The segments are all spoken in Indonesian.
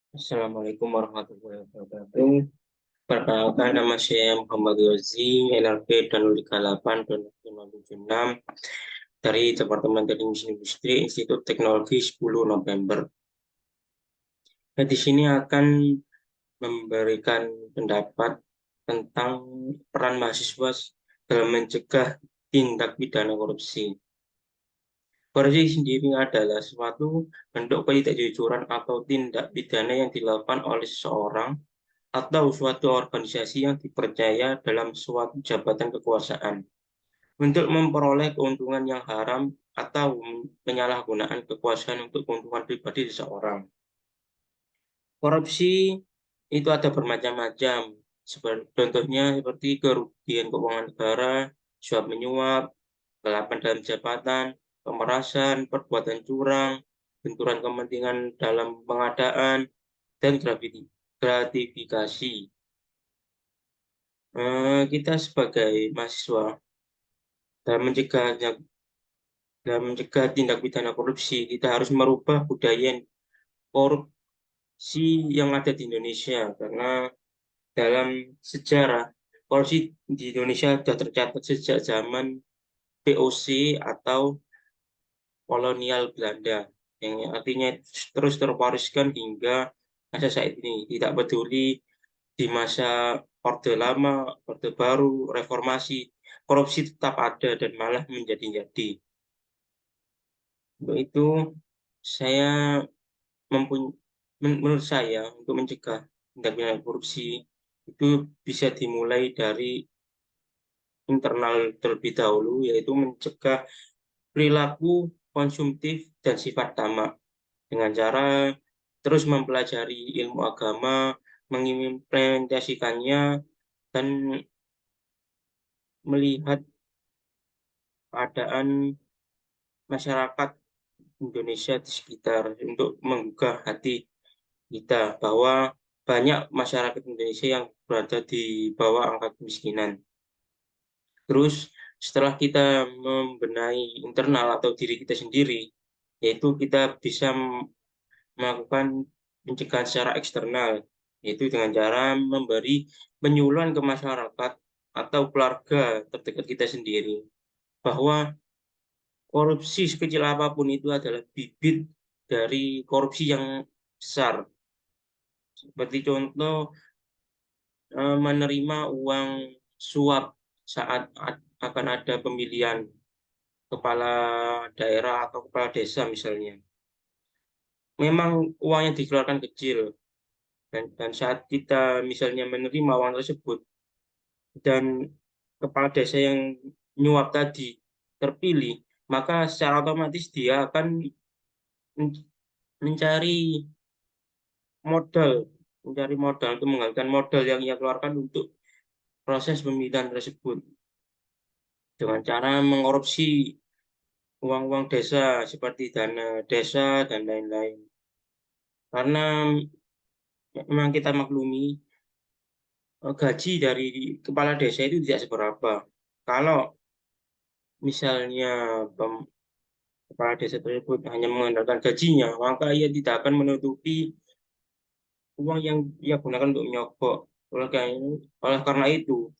Assalamualaikum warahmatullahi wabarakatuh. Perkenalkan, nama saya Muhammad Yozi, NLP dan 38 dan 676 dari Departemen Teknik Mesin Industri Institut Teknologi 10 November. Nah, di sini akan memberikan pendapat tentang peran mahasiswa dalam mencegah tindak pidana korupsi. Korupsi sendiri adalah suatu bentuk ketidakjujuran atau tindak pidana yang dilakukan oleh seseorang atau suatu organisasi yang dipercaya dalam suatu jabatan kekuasaan untuk memperoleh keuntungan yang haram atau penyalahgunaan kekuasaan untuk keuntungan pribadi seseorang. Korupsi itu ada bermacam-macam, contohnya seperti kerugian keuangan negara, suap menyuap, kelapan dalam jabatan, pemerasan, perbuatan curang, benturan kepentingan dalam pengadaan, dan gratifikasi. Kita sebagai mahasiswa dalam mencegah tindak pidana korupsi, kita harus merubah budaya korupsi yang ada di Indonesia, karena dalam sejarah korupsi di Indonesia sudah tercatat sejak zaman VOC atau kolonial Belanda, yang artinya terus terwariskan hingga masa saat ini, tidak peduli di masa Orde Lama, Orde Baru, Reformasi, korupsi tetap ada dan malah menjadi-jadi. Untuk itu, saya menurut saya untuk mencegah tindak pidana korupsi itu bisa dimulai dari internal terlebih dahulu, yaitu mencegah perilaku konsumtif dan sifat tamak dengan cara terus mempelajari ilmu agama, mengimplementasikannya, dan melihat keadaan masyarakat Indonesia di sekitar untuk menggugah hati kita bahwa banyak masyarakat Indonesia yang berada di bawah angka kemiskinan. Terus setelah kita membenahi internal atau diri kita sendiri, yaitu kita bisa melakukan pencegahan secara eksternal, yaitu dengan cara memberi penyuluhan ke masyarakat atau keluarga terdekat kita sendiri bahwa korupsi sekecil apapun itu adalah bibit dari korupsi yang besar. Seperti contoh menerima uang suap saat akan ada pemilihan kepala daerah atau kepala desa misalnya. Memang uang yang dikeluarkan kecil, dan saat kita misalnya menerima uang tersebut dan kepala desa yang nyuap tadi terpilih, maka secara otomatis dia akan mencari modal, untuk menggantikan modal yang ia keluarkan untuk proses pemilihan tersebut dengan cara mengkorupsi uang-uang desa seperti dana desa dan lain-lain. Karena memang kita maklumi gaji dari kepala desa itu tidak seberapa. Kalau misalnya kepala desa tersebut hanya mengandalkan gajinya, maka ia tidak akan menutupi uang yang ia gunakan untuk menyogok. Oleh karena itu,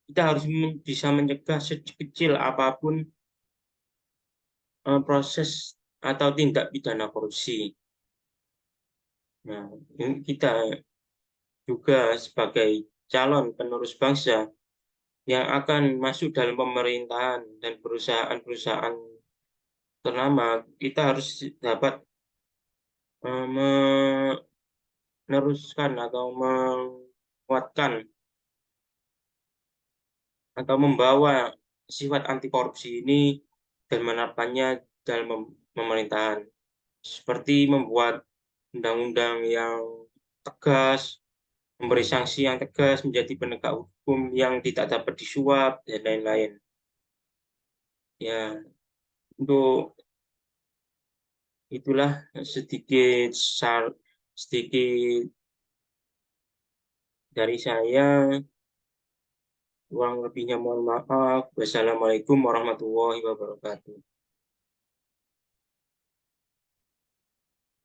kita harus bisa mencegah sekecil apapun proses atau tindak pidana korupsi. Nah, ini kita juga sebagai calon penerus bangsa yang akan masuk dalam pemerintahan dan perusahaan-perusahaan ternama, kita harus dapat meneruskan atau menguatkan atau membawa sifat anti korupsi ini dan menerapkannya dalam pemerintahan, seperti membuat undang-undang yang tegas, memberi sanksi yang tegas, menjadi penegak hukum yang tidak dapat disuap, dan lain-lain. Ya, untuk itulah sedikit dari saya. Kurang lebihnya mohon maaf. Wassalamualaikum warahmatullahi wabarakatuh.